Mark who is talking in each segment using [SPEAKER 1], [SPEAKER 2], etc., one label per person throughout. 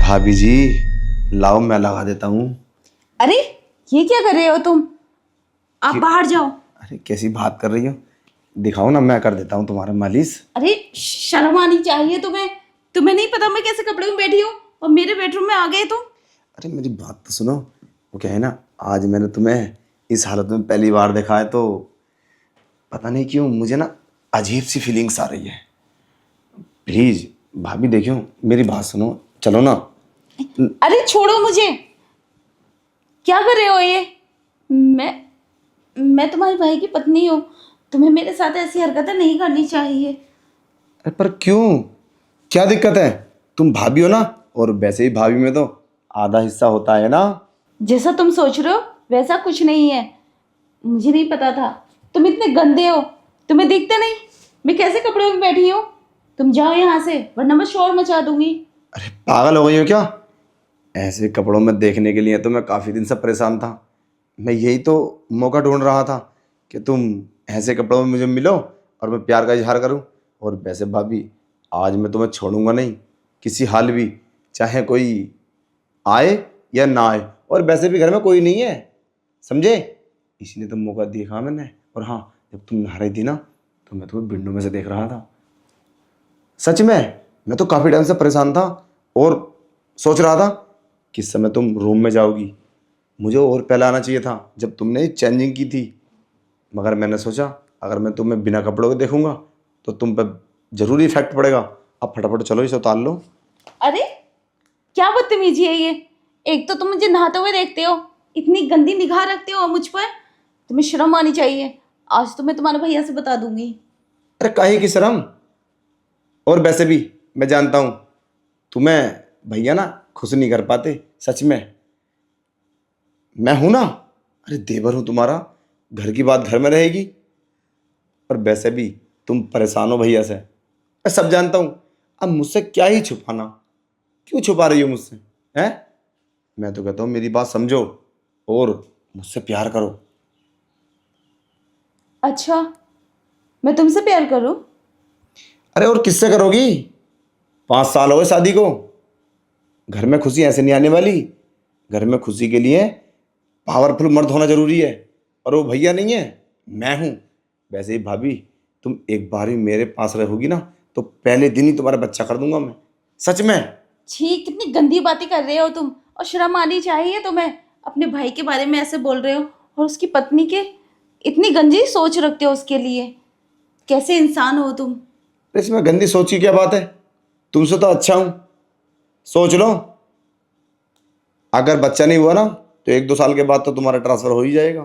[SPEAKER 1] भाभी जी, लाओ मैं लगा देता हूँ।
[SPEAKER 2] अरे ये क्या कर रहे हो तुम? आप बाहर जाओ।
[SPEAKER 1] अरे कैसी बात कर रही हो? दिखाओ ना, मैं कर देता हूँ तुम्हारा मालिश।
[SPEAKER 2] अरे शर्म आनी चाहिए तुम्हें। तुम्हें नहीं पता मैं कैसे कपड़े में बैठी हूँ और मेरे बेडरूम में आ गए तुम?
[SPEAKER 1] अरे मेरी बात तो सुनो। वो क्या है ना, आज मैंने तुम्हें इस हालत में पहली बार देखा है, तो पता नहीं क्यों मुझे ना अजीब सी फीलिंग्स आ रही है। प्लीज भाभी देखियो, मेरी बात सुनो, चलो ना।
[SPEAKER 2] अरे छोड़ो मुझे। क्या कर रहे हो ये? मैं तुम्हारे भाई की पत्नी हूँ। तुम्हें मेरे साथ ऐसी हरकतें नहीं करनी चाहिए।
[SPEAKER 1] अरे पर क्यों, क्या दिक्कत है? तुम भाभी हो ना, और वैसे ही भाभी में तो आधा हिस्सा होता है ना।
[SPEAKER 2] जैसा तुम सोच रहे हो वैसा कुछ नहीं है। मुझे नहीं पता था तुम इतने गंदे हो। तुम्हें दिखता नहीं मैं कैसे कपड़ों में बैठी हूँ? तुम जाओ यहाँ से वरना मैं शोर मचा दूंगी।
[SPEAKER 1] अरे पागल हो गई हो क्या? ऐसे कपड़ों में देखने के लिए तो मैं काफ़ी दिन से परेशान था। मैं यही तो मौका ढूंढ रहा था कि तुम ऐसे कपड़ों में मुझे मिलो और मैं प्यार का इजहार करूं। और वैसे भाभी, आज मैं तुम्हें छोड़ूंगा नहीं किसी हाल भी, चाहे कोई आए या ना आए। और वैसे भी घर में कोई नहीं है, समझे? इसलिए तो मौका देखा मैंने। और हाँ, जब तुम नहा रही थी ना, तो मैं तुम्हें विंडो में से देख रहा था। सच में मैं तो काफ़ी टाइम से परेशान था और सोच रहा था किस समय तुम रूम में जाओगी। मुझे और पहले आना चाहिए था जब तुमने चेंजिंग की थी, मगर मैंने सोचा अगर मैं तुम्हें बिना कपड़ों के देखूंगा तो तुम पर जरूरी इफेक्ट पड़ेगा। अब फटाफट चलो, इसे उतार लो।
[SPEAKER 2] अरे क्या बदतमीजी है ये? एक तो तुम मुझे नहाते हुए देखते हो, इतनी गंदी निगाह रखते हो मुझ पर। तुम्हें शर्म आनी चाहिए। आज तो मैं तुम्हारे भैया से बता दूंगी।
[SPEAKER 1] अरे काहे की शर्म? और वैसे भी मैं जानता हूँ तुम्हें भैया ना खुश नहीं कर पाते। सच में मैं हूं ना, अरे देवर हूं तुम्हारा। घर की बात घर में रहेगी। और वैसे भी तुम परेशान हो भैया से, मैं सब जानता हूं। अब मुझसे क्या ही छुपाना, क्यों छुपा रही हो मुझसे? हैं? मैं तो कहता हूँ मेरी बात समझो और मुझसे प्यार करो।
[SPEAKER 2] अच्छा मैं तुमसे प्यार करूं?
[SPEAKER 1] अरे और किससे करोगी? 5 साल हो गए शादी को। घर में खुशी ऐसे नहीं आने वाली। घर में खुशी के लिए पावरफुल मर्द होना जरूरी है, और वो भैया नहीं है, मैं हूं। वैसे ही भाभी, तुम एक बार ही मेरे पास रहोगी ना, तो पहले दिन ही तुम्हारा बच्चा कर दूंगा मैं। सच में।
[SPEAKER 2] छी कितनी गंदी बातें कर रहे हो तुम। और शर्म आनी चाहिए तुम्हें। अपने भाई के बारे में ऐसे बोल रहे हो और उसकी पत्नी के इतनी गंदी सोच रखते हो उसके लिए। कैसे इंसान हो तुम?
[SPEAKER 1] तो इसमें गंदी सोच की क्या बात है? तुमसे तो अच्छा हूं। सोच लो, अगर बच्चा नहीं हुआ ना, तो 1-2 साल के बाद तो तुम्हारा ट्रांसफर हो ही जाएगा।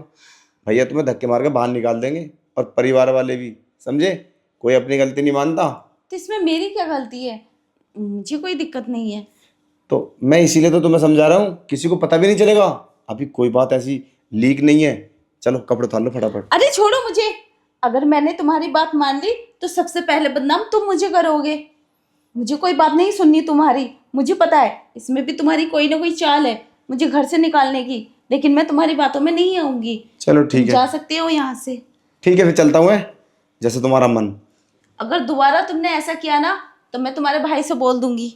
[SPEAKER 1] भैया तुम्हें धक्के मार के बाहर निकाल देंगे, और परिवार वाले भी, समझे? कोई अपनी गलती नहीं मानता।
[SPEAKER 2] तो इसमें मेरी क्या गलती है? मुझे कोई दिक्कत नहीं है।
[SPEAKER 1] तो मैं इसीलिए तो तुम्हें समझा रहा हूँ, किसी को पता भी नहीं चलेगा। अभी कोई बात ऐसी लीक नहीं है। चलो कपड़े उतार लो फटाफट।
[SPEAKER 2] अरे छोड़ो मुझे। अगर मैंने तुम्हारी बात मान ली तो सबसे पहले बदनाम तुम मुझे करोगे। मुझे कोई बात नहीं सुननी तुम्हारी। मुझे पता है इसमें भी तुम्हारी कोई ना कोई चाल है मुझे घर से निकालने की। लेकिन मैं तुम्हारी बातों में नहीं आऊंगी।
[SPEAKER 1] चलो
[SPEAKER 2] तुम
[SPEAKER 1] ठीक है।
[SPEAKER 2] जा सकते हो यहाँ से।
[SPEAKER 1] ठीक है फिर चलता हूँ मैं, जैसे तुम्हारा मन।
[SPEAKER 2] अगर दोबारा तुमने ऐसा किया ना तो मैं तुम्हारे भाई से बोल दूंगी।